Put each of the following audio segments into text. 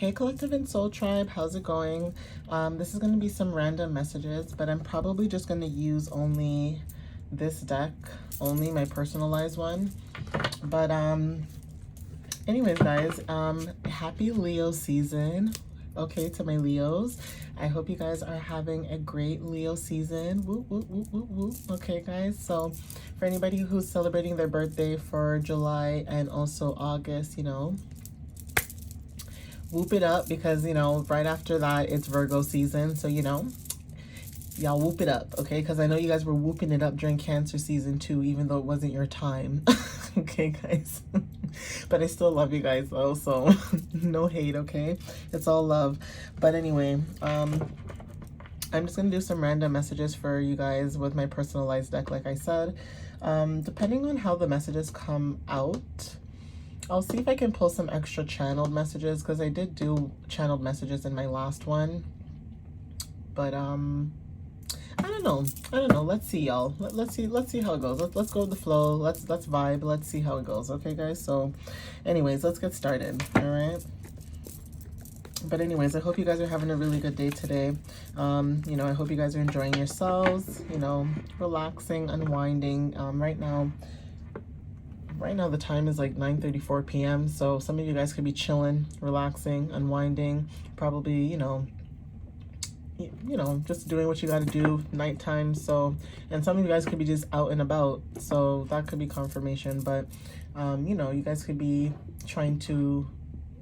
Hey Collective and Soul Tribe, how's it going? This is going to be some random messages, but I'm probably just going to use only this deck, only my personalized one. But anyways, guys, happy Leo season. Okay, to my Leos, I hope you guys are having a great Leo season. Woo, woo, woo, woo, woo. Okay, guys, so for anybody who's celebrating their birthday for July and also August, you know, whoop it up, because you know right after that it's Virgo season, so you know, y'all whoop it up, okay? Because I know you guys were whooping it up during Cancer season too, even though it wasn't your time. Okay, guys. But I still love you guys though, so no hate, okay? It's all love. But anyway, I'm just gonna do some random messages for you guys with my personalized deck, like I said. Depending on how the messages come out, I'll see if I can pull some extra channeled messages, because I did do channeled messages in my last one. But I don't know. Let's see, y'all. Let's see how it goes. Let's go with the flow. Let's vibe. Let's see how it goes. Okay, guys. So anyways, let's get started. All right. But anyways, I hope you guys are having a really good day today. You know, I hope you guys are enjoying yourselves, you know, relaxing, unwinding. Right now the time is like 9:34 p.m. So some of you guys could be chilling, relaxing, unwinding, probably, you know, just doing what you got to do nighttime. So, and some of you guys could be just out and about. So that could be confirmation. But, you know, you guys could be trying to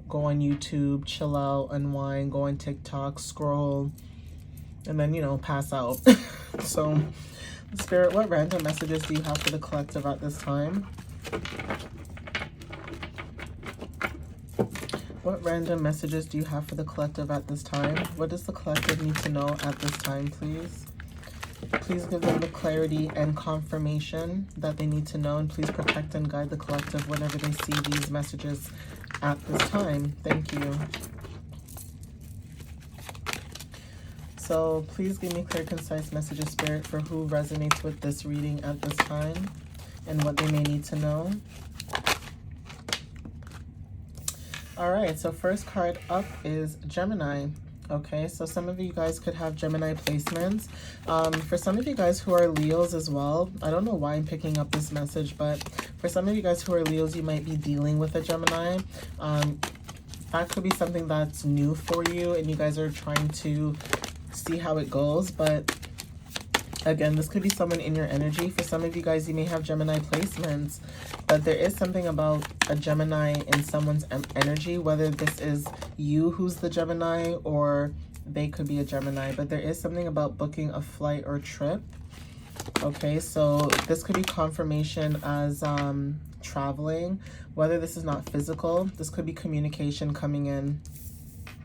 go on YouTube, chill out, unwind, go on TikTok, scroll, and then, you know, pass out. So, Spirit, what random messages do you have for the collective at this time? What random messages do you have for the collective at this time? What does the collective need to know at this time, please? Please give them the clarity and confirmation that they need to know, and please protect and guide the collective whenever they see these messages at this time. Thank you. So please give me clear, concise messages, Spirit, for who resonates with this reading at this time and what they may need to know. All right, so first card up is Gemini. Okay, so some of you guys could have Gemini placements. For some of you guys who are Leos as well, I don't know why I'm picking up this message, but for some of you guys who are Leos, you might be dealing with a Gemini. That could be something that's new for you, and you guys are trying to see how it goes. But again, this could be someone in your energy. For some of you guys, you may have Gemini placements, but there is something about a Gemini in someone's energy, whether this is you who's the Gemini or they could be a Gemini, but there is something about booking a flight or trip. Okay, so this could be confirmation as traveling, whether this is not physical. This could be communication coming in,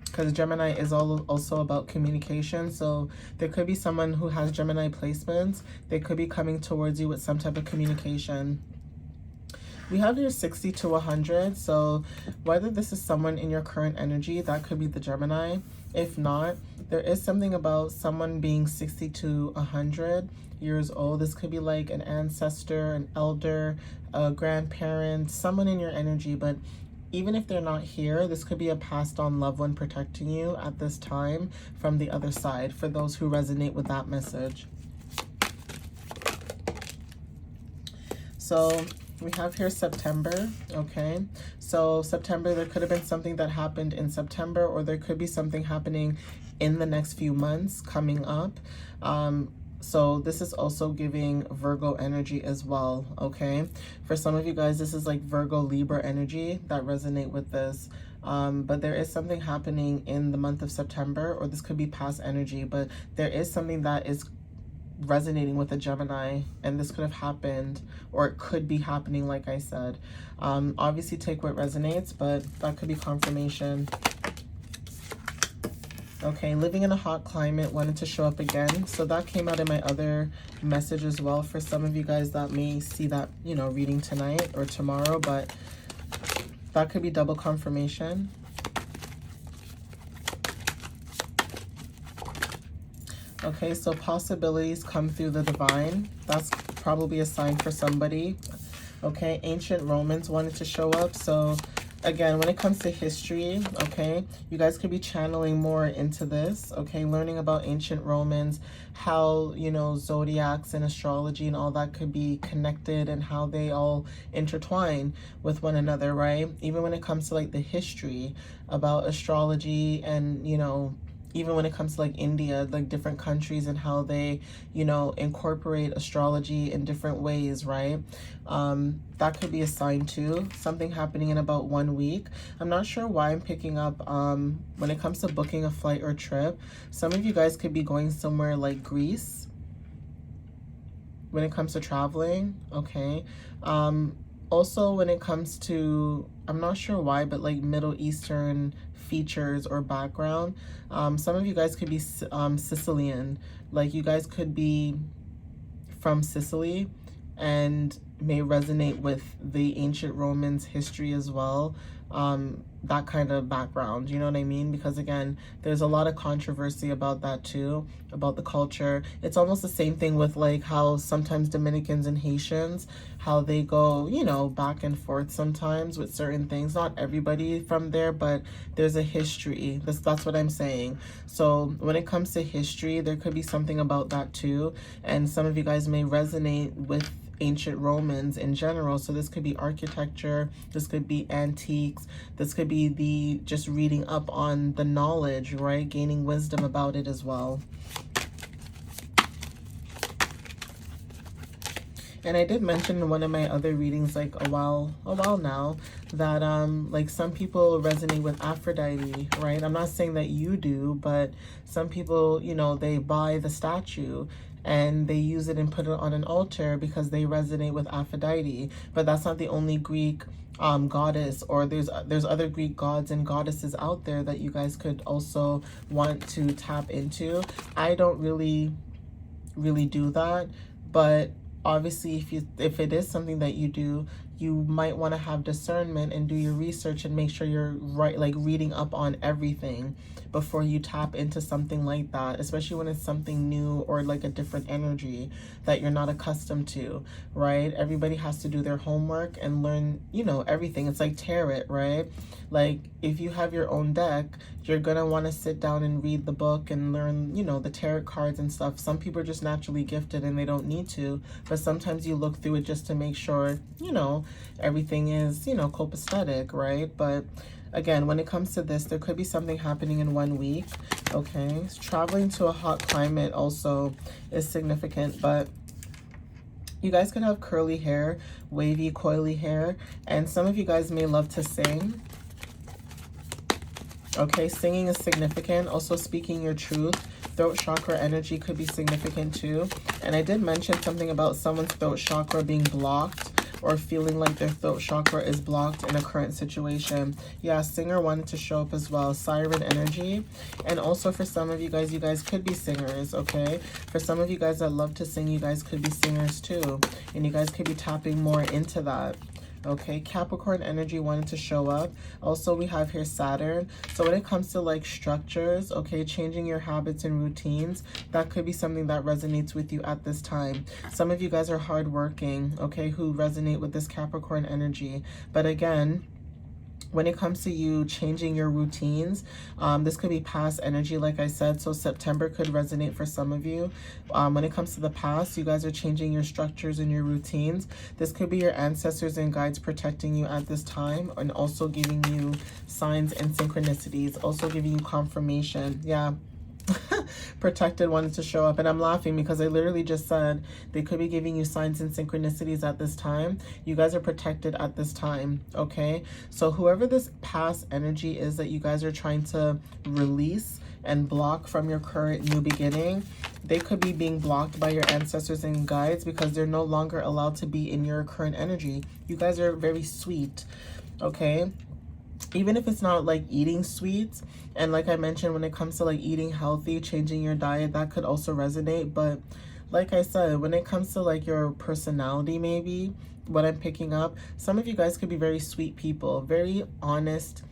because Gemini is also about communication. So there could be someone who has Gemini placements. They could be coming towards you with some type of communication. We have here 60 to 100. So whether this is someone in your current energy, that could be the Gemini. If not, there is something about someone being 60 to 100 years old. This could be like an ancestor, an elder, a grandparent, someone in your energy. But even if they're not here, this could be a passed on loved one protecting you at this time from the other side, for those who resonate with that message. So we have here September. Okay, so September, there could have been something that happened in September, or there could be something happening in the next few months coming up. So this is also giving Virgo energy as well, okay? For some of you guys, this is like Virgo, Libra energy that resonate with this. But there is something happening in the month of September, or this could be past energy, but there is something that is resonating with a Gemini, and this could have happened, or it could be happening, like I said. Obviously take what resonates, but that could be confirmation. Okay, living in a hot climate, wanted to show up again. So that came out in my other message as well for some of you guys that may see that, you know, reading tonight or tomorrow, but that could be double confirmation. Okay, so possibilities come through the divine. That's probably a sign for somebody. Okay, ancient Romans wanted to show up. So Again, when it comes to history, okay, you guys could be channeling more into this, okay, learning about ancient Romans, how, you know, zodiacs and astrology and all that could be connected and how they all intertwine with one another, right? Even when it comes to like the history about astrology and, you know, even when it comes to like India, like different countries and how they, you know, incorporate astrology in different ways, right? That could be a sign too. Something happening in about 1 week. I'm not sure why I'm picking up when it comes to booking a flight or trip. Some of you guys could be going somewhere like Greece when it comes to traveling, okay? Also when it comes to, I'm not sure why, but like Middle Eastern features or background. Some of you guys could be Sicilian. Like you guys could be from Sicily and may resonate with the ancient Romans history as well. That kind of background, you know what I mean? Because again, there's a lot of controversy about that too, about the culture. It's almost the same thing with like how sometimes Dominicans and Haitians, how they go, you know, back and forth sometimes with certain things. Not everybody from there, but there's a history. That's what I'm saying. So when it comes to history, there could be something about that too. And some of you guys may resonate with ancient Romans in general. So this could be architecture, this could be antiques, this could be the just reading up on the knowledge, right? Gaining wisdom about it as well. And I did mention in one of my other readings like a while now that like some people resonate with Aphrodite, right? I'm not saying that you do, but some people, you know, they buy the statue and they use it and put it on an altar because they resonate with Aphrodite. But that's not the only Greek goddess, or there's other Greek gods and goddesses out there that you guys could also want to tap into. I don't really do that, but obviously if it is something that you do, you might want to have discernment and do your research and make sure you're right, like reading up on everything before you tap into something like that, especially when it's something new or like a different energy that you're not accustomed to, right? Everybody has to do their homework and learn, you know, everything. It's like tarot, right? Like if you have your own deck, you're gonna want to sit down and read the book and learn, you know, the tarot cards and stuff. Some people are just naturally gifted and they don't need to, but sometimes you look through it just to make sure, you know, everything is, you know, copacetic, right? But again, when it comes to this, there could be something happening in 1 week, okay? Traveling to a hot climate also is significant, but you guys could have curly hair, wavy, coily hair, and some of you guys may love to sing. Okay, singing is significant. Also speaking your truth. Throat chakra energy could be significant too. And I did mention something about someone's throat chakra being blocked or feeling like their throat chakra is blocked in a current situation. Yeah, singer wanted to show up as well. Siren energy. And also for some of you guys could be singers, okay? For some of you guys that love to sing, you guys could be singers too. And you guys could be tapping more into that. Okay, Capricorn energy wanted to show up. Also, we have here Saturn. So when it comes to like structures, okay, changing your habits and routines, that could be something that resonates with you at this time. Some of you guys are hardworking, okay, who resonate with this Capricorn energy. But again, when it comes to you changing your routines, this could be past energy, like I said. So September could resonate for some of you. When it comes to the past, you guys are changing your structures and your routines. This could be your ancestors and guides protecting you at this time, and also giving you signs and synchronicities, also giving you confirmation. Yeah. Protected wanted to show up, and I'm laughing because I literally just said they could be giving you signs and synchronicities at this time. You guys are protected at this time, okay? So whoever this past energy is that you guys are trying to release and block from your current new beginning, they could be being blocked by your ancestors and guides because they're no longer allowed to be in your current energy. You guys are very sweet, okay? Even if it's not like eating sweets, and like I mentioned, when it comes to like eating healthy, changing your diet, that could also resonate. But like I said, when it comes to like your personality, maybe what I'm picking up, some of you guys could be very sweet people, very honest,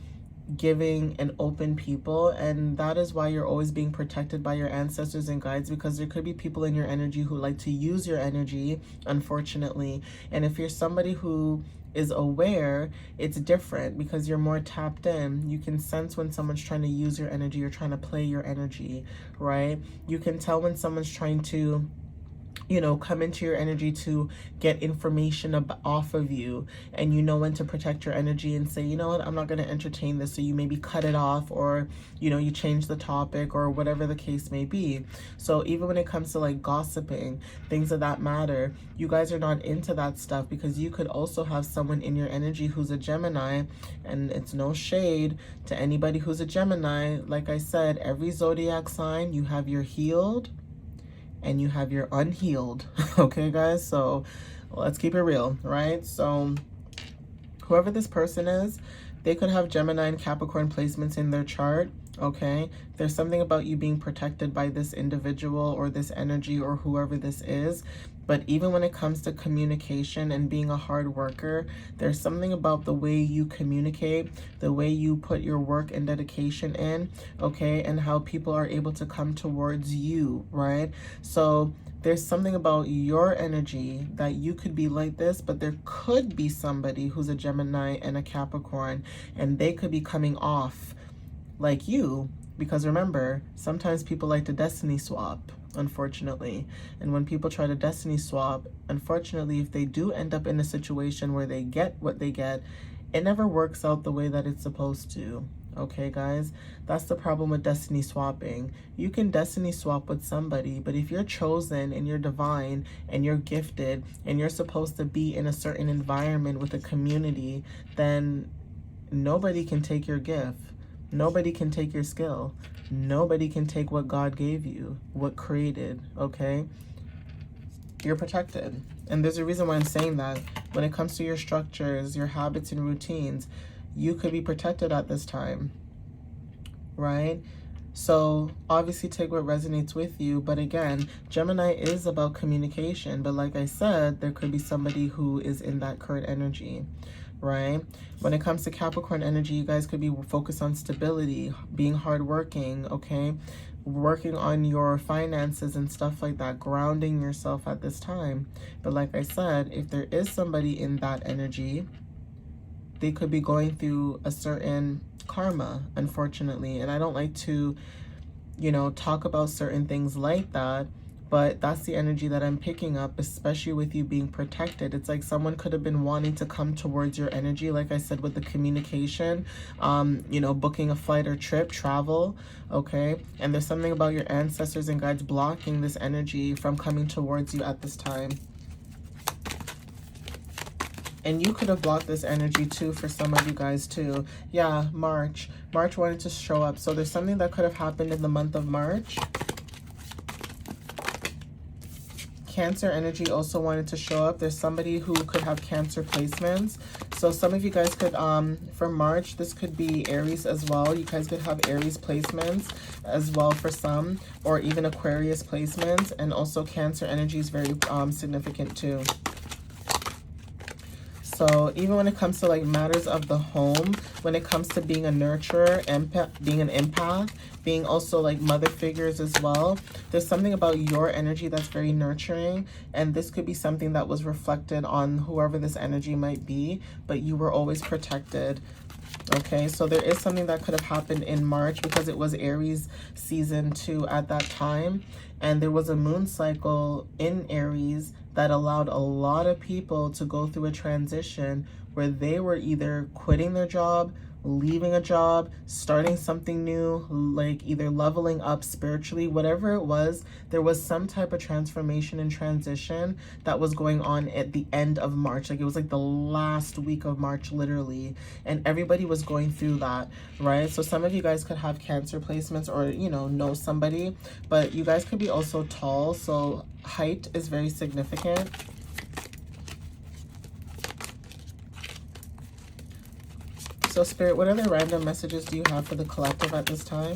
giving and open people, and that is why you're always being protected by your ancestors and guides, because there could be people in your energy who like to use your energy, unfortunately. And if you're somebody who is aware, it's different because you're more tapped in. You can sense when someone's trying to use your energy or trying to play your energy, right? You can tell when someone's trying to, you know, come into your energy to get information off of you, and you know when to protect your energy and say, you know what, I'm not going to entertain this. So you maybe cut it off, or, you know, you change the topic or whatever the case may be. So even when it comes to like gossiping, things of that matter, you guys are not into that stuff, because you could also have someone in your energy who's a Gemini, and it's no shade to anybody who's a Gemini. Like I said, every zodiac sign, you have your healed and you have your unhealed. Okay, guys? So let's keep it real, right? So whoever this person is, they could have Gemini and Capricorn placements in their chart, okay? There's something about you being protected by this individual or this energy or whoever this is. But even when it comes to communication and being a hard worker, there's something about the way you communicate, the way you put your work and dedication in, okay, and how people are able to come towards you, right? So there's something about your energy that you could be like this, but there could be somebody who's a Gemini and a Capricorn, and they could be coming off like you, because remember, sometimes people like to destiny swap, unfortunately. And when people try to destiny swap, unfortunately, if they do end up in a situation where they get what they get, it never works out the way that it's supposed to. Okay, guys, that's the problem with destiny swapping. You can destiny swap with somebody, but if you're chosen and you're divine and you're gifted and you're supposed to be in a certain environment with a community, then nobody can take your gift. Nobody can take your skill. Nobody can take what God gave you, what created, okay? You're protected. And there's a reason why I'm saying that. When it comes to your structures, your habits and routines, you could be protected at this time, right? So obviously take what resonates with you. But again, Gemini is about communication. But like I said, there could be somebody who is in that current energy, right? When it comes to Capricorn energy, you guys could be focused on stability, being hardworking, okay? Working on your finances and stuff like that, grounding yourself at this time. But like I said, if there is somebody in that energy, they could be going through a certain karma, unfortunately. And I don't like to, you know, talk about certain things like that, but that's the energy that I'm picking up, especially with you being protected. It's like someone could have been wanting to come towards your energy, like I said, with the communication, you know, booking a flight or trip, travel, okay? And there's something about your ancestors and guides blocking this energy from coming towards you at this time. And you could have blocked this energy too for some of you guys too. Yeah, March wanted to show up. So there's something that could have happened in the month of March. Cancer energy also wanted to show up. There's somebody who could have Cancer placements. So some of you guys could, for March, this could be Aries as well. You guys could have Aries placements as well for some, or even Aquarius placements. And also Cancer energy is very significant too. So even when it comes to like matters of the home, when it comes to being a nurturer, being an empath, being also like mother figures as well, there's something about your energy that's very nurturing. And this could be something that was reflected on whoever this energy might be, but you were always protected. Okay, so there is something that could have happened in March because it was Aries season 2 at that time. And there was a moon cycle in Aries that allowed a lot of people to go through a transition where they were either quitting their job, leaving a job, starting something new, like either leveling up spiritually, whatever it was. There was some type of transformation and transition that was going on at the end of March. Like it was like the last week of March, literally. And everybody was going through that, right? So some of you guys could have Cancer placements or, you know somebody, but you guys could be also tall. So height is very significant. So Spirit, what other random messages do you have for the collective at this time?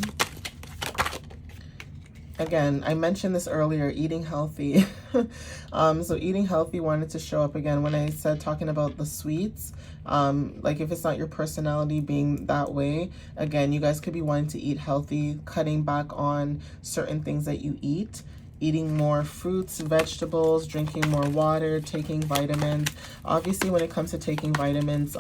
Again, I mentioned this earlier, eating healthy. So eating healthy wanted to show up again when I said talking about the sweets. Like if it's not your personality being that way, again, you guys could be wanting to eat healthy, cutting back on certain things that you eat. eating more fruits, vegetables, drinking more water, taking vitamins. Obviously, when it comes to taking vitamins,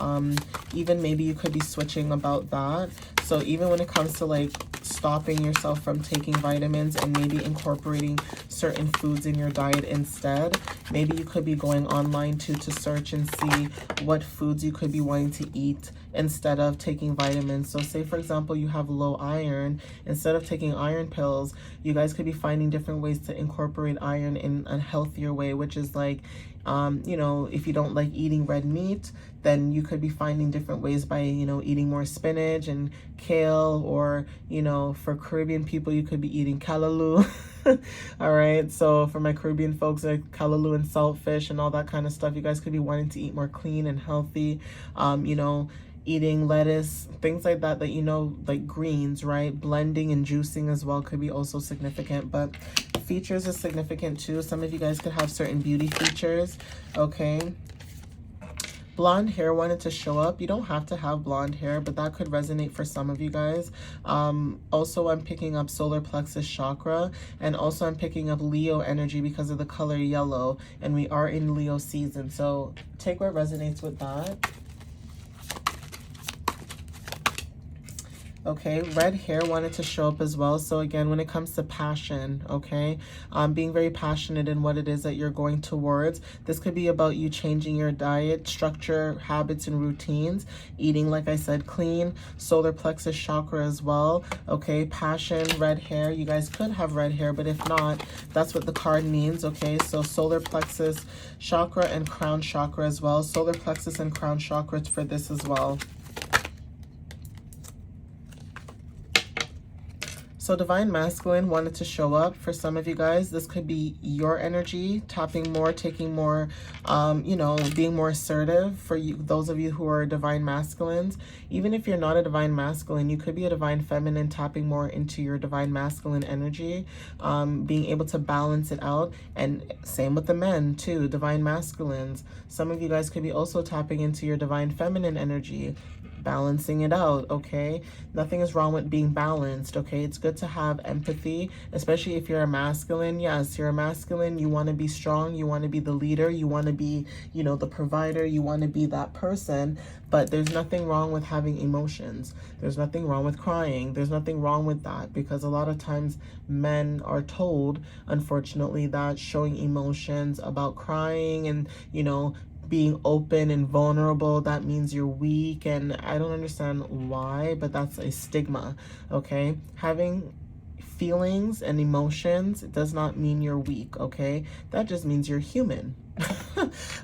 even maybe you could be switching about that. So even when it comes to like stopping yourself from taking vitamins and maybe incorporating certain foods in your diet instead, maybe you could be going online too to search and see what foods you could be wanting to eat instead of taking vitamins. So say for example you have low iron, instead of taking iron pills, you guys could be finding different ways to incorporate iron in a healthier way, which is like you know, if you don't like eating red meat, then you could be finding different ways by, you know, eating more spinach and kale, or, you know, for Caribbean people, you could be eating callaloo. All right, so for my Caribbean folks, like callaloo and saltfish and all that kind of stuff, you guys could be wanting to eat more clean and healthy, you know, eating lettuce, things like that, that, you know, like greens, right? Blending and juicing as well could be also significant, but features is significant too. Some of you guys could have certain beauty features, okay? Blonde hair wanted to show up. You don't have to have blonde hair, but that could resonate for some of you guys. Also, I'm picking up solar plexus chakra, and also I'm picking up Leo energy because of the color yellow, and we are in Leo season. So take what resonates with that. Okay, red hair wanted to show up as well. So again, when it comes to passion, okay, being very passionate in what it is that you're going towards. This could be about you changing your diet structure, habits, and routines. Eating, like I said, clean. Solar plexus chakra as well. Okay, passion, red hair. You guys could have red hair, but if not, that's what the card means. Okay, so solar plexus chakra and crown chakra as well. Solar plexus and crown chakra for this as well. So divine masculine wanted to show up for some of you guys. This could be your energy, tapping more, taking more, you know, being more assertive for you, those of you who are divine masculines. Even if you're not a divine masculine, you could be a divine feminine, tapping more into your divine masculine energy, being able to balance it out. And same with the men too, divine masculines. Some of you guys could be also tapping into your divine feminine energy, balancing it out, okay? Nothing is wrong with being balanced, okay? It's good to have empathy, especially if you're a masculine. Yes, you're a masculine. You want to be strong. You want to be the leader. You want to be, you know, the provider. You want to be that person. But there's nothing wrong with having emotions. There's nothing wrong with crying. There's nothing wrong with that, because a lot of times men are told, unfortunately, that showing emotions, about crying and, you know, being open and vulnerable, that means you're weak. And I don't understand why, but that's a stigma, okay? Having feelings and emotions does not mean you're weak, okay? That just means you're human.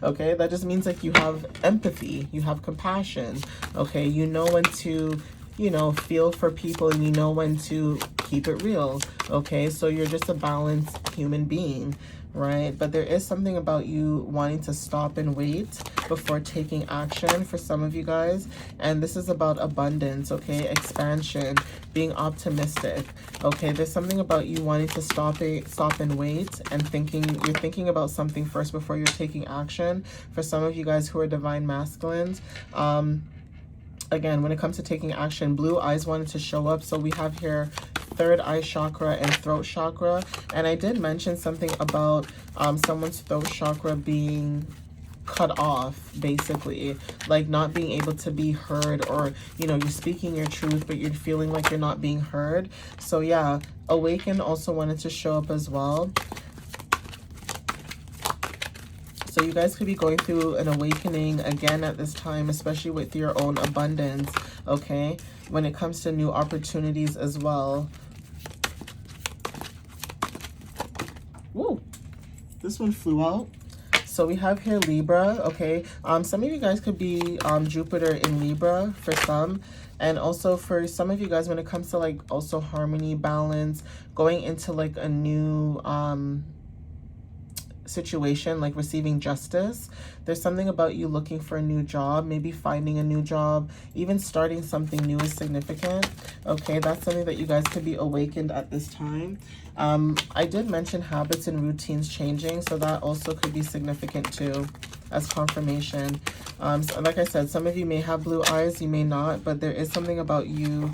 Okay, that just means like you have empathy, you have compassion, okay? You know when to, you know, feel for people, and you know when to keep it real, okay? So you're just a balanced human being, right? But there is something about you wanting to stop and wait before taking action for some of you guys. And this is about abundance, okay? Expansion, being optimistic, okay? There's something about you wanting to stop and wait, and you're thinking about something first before you're taking action. For some of you guys who are divine masculines, again, when it comes to taking action, blue eyes wanted to show up. So we have here third eye chakra and throat chakra. And I did mention something about someone's throat chakra being cut off, basically, like not being able to be heard, or, you know, you're speaking your truth, but you're feeling like you're not being heard. So yeah, awaken also wanted to show up as well. So you guys could be going through an awakening again at this time, especially with your own abundance, okay? When it comes to new opportunities as well. Woo! This one flew out. So we have here Libra, okay? Some of you guys could be Jupiter in Libra for some. And also for some of you guys, when it comes to like also harmony, balance, going into like a new situation, like receiving justice. There's something about you looking for a new job, maybe finding a new job, even starting something new is significant. Okay, that's something that you guys could be awakened at this time. I did mention habits and routines changing, so that also could be significant too as confirmation. So like I said, some of you may have blue eyes, you may not, but there is something about you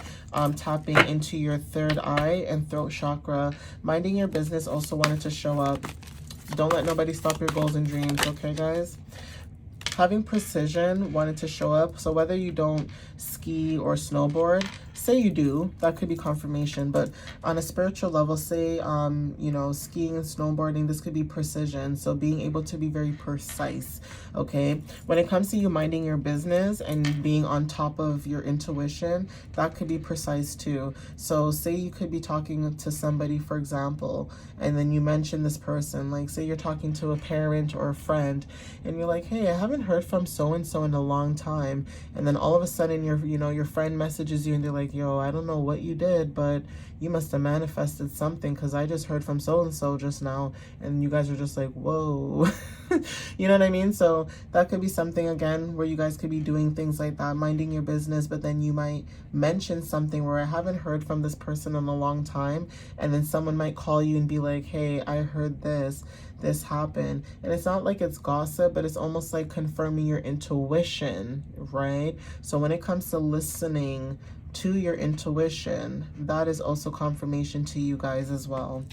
tapping into your third eye and throat chakra. Minding your business also wanted to show up. Don't let nobody stop your goals and dreams, okay, guys? Having precision wanted to show up. So whether you don't ski or snowboard, say you do, that could be confirmation. But on a spiritual level, say, you know, skiing and snowboarding, this could be precision. So being able to be very precise, okay? When it comes to you minding your business and being on top of your intuition, that could be precise too. So say you could be talking to somebody, for example, and then you mention this person, like say you're talking to a parent or a friend, and you're like, hey, I haven't heard from so-and-so in a long time. And then all of a sudden your friend messages you and they're like, yo, I don't know what you did, but you must have manifested something because I just heard from so-and-so just now. And you guys are just like, whoa. You know what I mean? So that could be something, again, where you guys could be doing things like that, minding your business, but then you might mention something where I haven't heard from this person in a long time. And then someone might call you and be like, hey, I heard this happened. And it's not like it's gossip, but it's almost like confirming your intuition, right? So when it comes to listening to your intuition, that is also confirmation to you guys as well.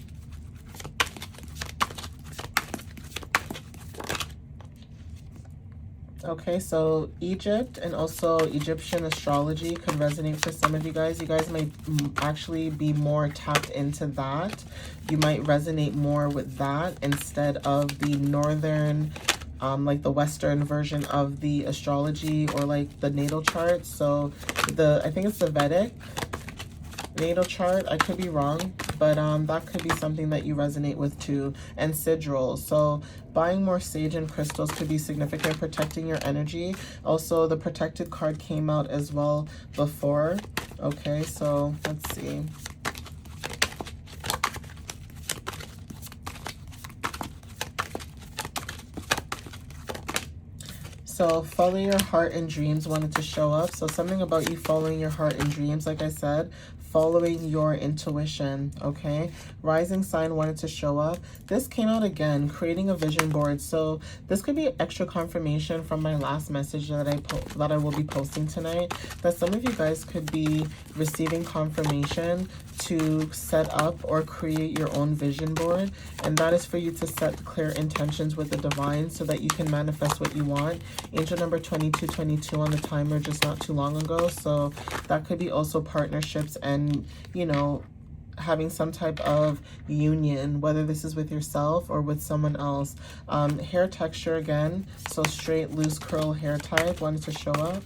Okay, so Egypt and also Egyptian astrology could resonate for some of you guys. You guys might actually be more tapped into that. You might resonate more with that instead of the northern, like the Western version of the astrology or like the natal chart. So I think it's the Vedic natal chart. I could be wrong, but that could be something that you resonate with too. And sigils. So buying more sage and crystals could be significant, protecting your energy. Also, the protected card came out as well before. Okay, so let's see. So follow your heart and dreams wanted to show up. So something about you following your heart and dreams, like I said, following your intuition, okay? Rising sign wanted to show up. This came out again, creating a vision board. So this could be extra confirmation from my last message that I will be posting tonight, that some of you guys could be receiving confirmation to set up or create your own vision board. And that is for you to set clear intentions with the divine so that you can manifest what you want. Angel number 2222 on the timer just not too long ago. So that could be also partnerships and, you know, having some type of union, whether this is with yourself or with someone else. Hair texture again, so straight, loose, curl hair type wanted to show up.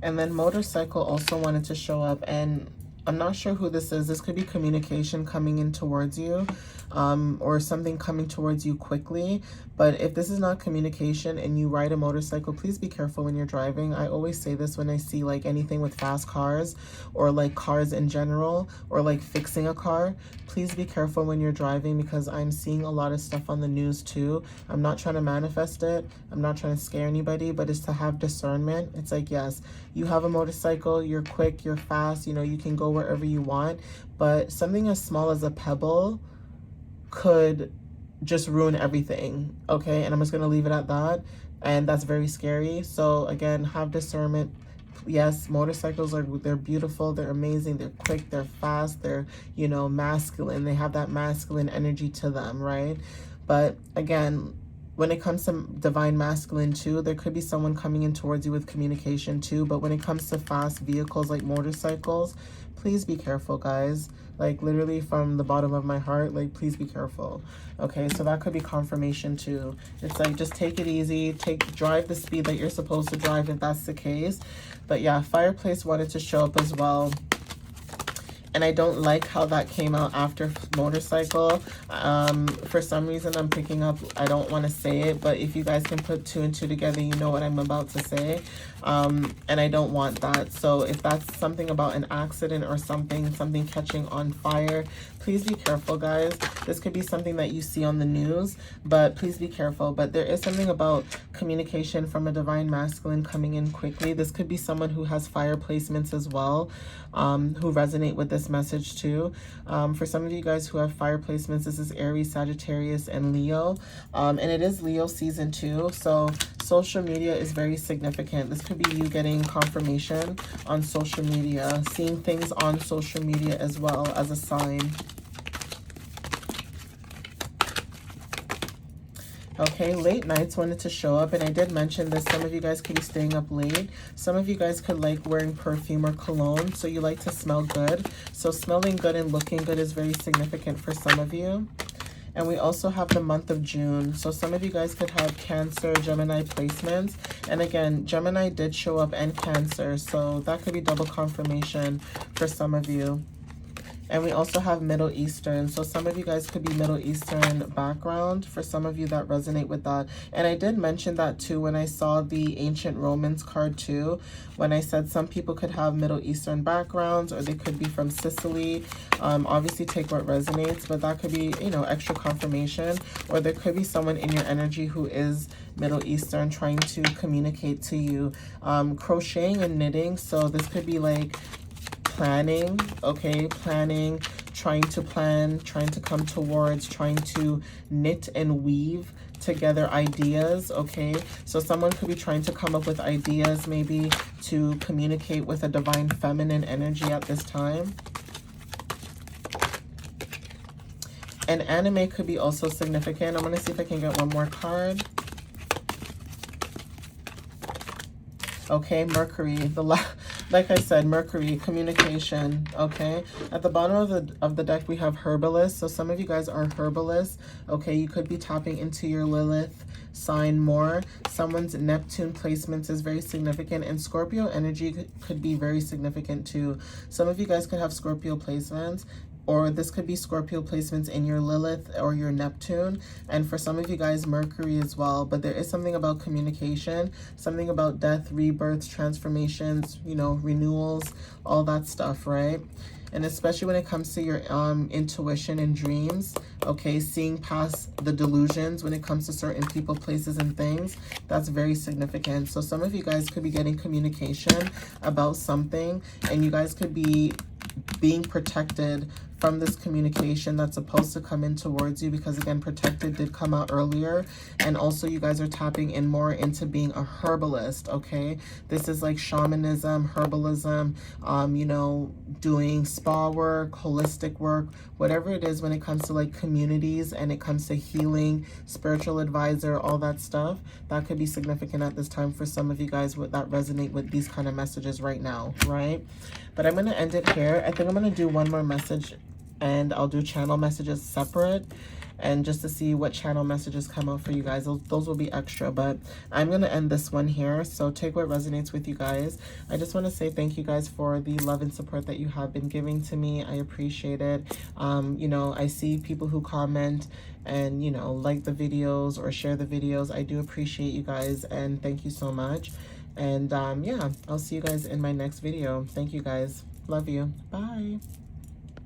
And then motorcycle also wanted to show up, and I'm not sure who this is. This could be communication coming in towards you, or something coming towards you quickly. But if this is not communication and you ride a motorcycle, please be careful when you're driving. I always say this when I see like anything with fast cars or like cars in general or like fixing a car. Please be careful when you're driving, because I'm seeing a lot of stuff on the news too. I'm not trying to manifest it. I'm not trying to scare anybody, but it's to have discernment. It's like, yes, you have a motorcycle, you're quick, you're fast, you know, you can go wherever you want, but something as small as a pebble could just ruin everything, okay? And I'm just gonna leave it at that, and that's very scary. So again, have discernment. Yes, motorcycles they're beautiful, they're amazing, they're quick, they're fast, they're, you know, masculine, they have that masculine energy to them, right? But again, when it comes to divine masculine too, there could be someone coming in towards you with communication too. But when it comes to fast vehicles like motorcycles, please be careful, guys. Like literally from the bottom of my heart, like please be careful. Okay, so that could be confirmation too. It's like, just take it easy, drive the speed that you're supposed to drive if that's the case. But yeah, fireplace wanted to show up as well. And I don't like how that came out after motorcycle. For some reason, I'm picking up, I don't want to say it, but if you guys can put 2 and 2 together, you know what I'm about to say. And I don't want that. So if that's something about an accident or something catching on fire, please be careful, guys. This could be something that you see on the news, but please be careful. But there is something about communication from a divine masculine coming in quickly. This could be someone who has fire placements as well, who resonate with this message too. For some of you guys who have fire placements, this is Aries, Sagittarius, and Leo. And it is Leo season 2. So social media is very significant. This could be you getting confirmation on social media, seeing things on social media as well as a sign. Okay, late nights wanted to show up, and I did mention this. Some of you guys could be staying up late. Some of you guys could like wearing perfume or cologne, so you like to smell good. So smelling good and looking good is very significant for some of you. And we also have the month of June. So some of you guys could have Cancer, Gemini placements. And again, Gemini did show up and Cancer, so that could be double confirmation for some of you. And we also have Middle Eastern. So some of you guys could be Middle Eastern background. For some of you that resonate with that. And I did mention that too when I saw the Ancient Romans card too. When I said some people could have Middle Eastern backgrounds, or they could be from Sicily. Obviously take what resonates, but that could be, you know, extra confirmation. Or there could be someone in your energy who is Middle Eastern trying to communicate to you. Crocheting and knitting. So this could be like planning, okay, planning, trying to plan, trying to come towards, trying to knit and weave together ideas, okay? So someone could be trying to come up with ideas maybe to communicate with a divine feminine energy at this time. And anime could be also significant. I'm going to see if I can get one more card. Okay, Mercury, like I said, Mercury, communication, okay? At the bottom of the deck, we have Herbalist. So some of you guys are Herbalists, okay? You could be tapping into your Lilith sign more. Someone's Neptune placements is very significant, and Scorpio energy could be very significant too. Some of you guys could have Scorpio placements, or this could be Scorpio placements in your Lilith or your Neptune. And for some of you guys, Mercury as well. But there is something about communication, something about death, rebirths, transformations, you know, renewals, all that stuff, right? And especially when it comes to your intuition and dreams, okay, seeing past the delusions when it comes to certain people, places, and things, that's very significant. So some of you guys could be getting communication about something, and you guys could be being protected from this communication that's supposed to come in towards you, because again, protected did come out earlier. And also you guys are tapping in more into being a herbalist, okay? This is like shamanism, herbalism, you know, doing spa work, holistic work, whatever it is when it comes to like communities and it comes to healing, spiritual advisor, all that stuff. That could be significant at this time for some of you guys that resonate with these kind of messages right now, right? But I'm going to end it here. I think I'm going to do one more message, and I'll do channel messages separate, and just to see what channel messages come out for you guys. Those will be extra, but I'm going to end this one here. So take what resonates with you guys. I just want to say thank you guys for the love and support that you have been giving to me. I appreciate it. You know, I see people who comment and, you know, like the videos or share the videos. I do appreciate you guys, and thank you so much. And yeah, I'll see you guys in my next video. Thank you guys. Love you. Bye.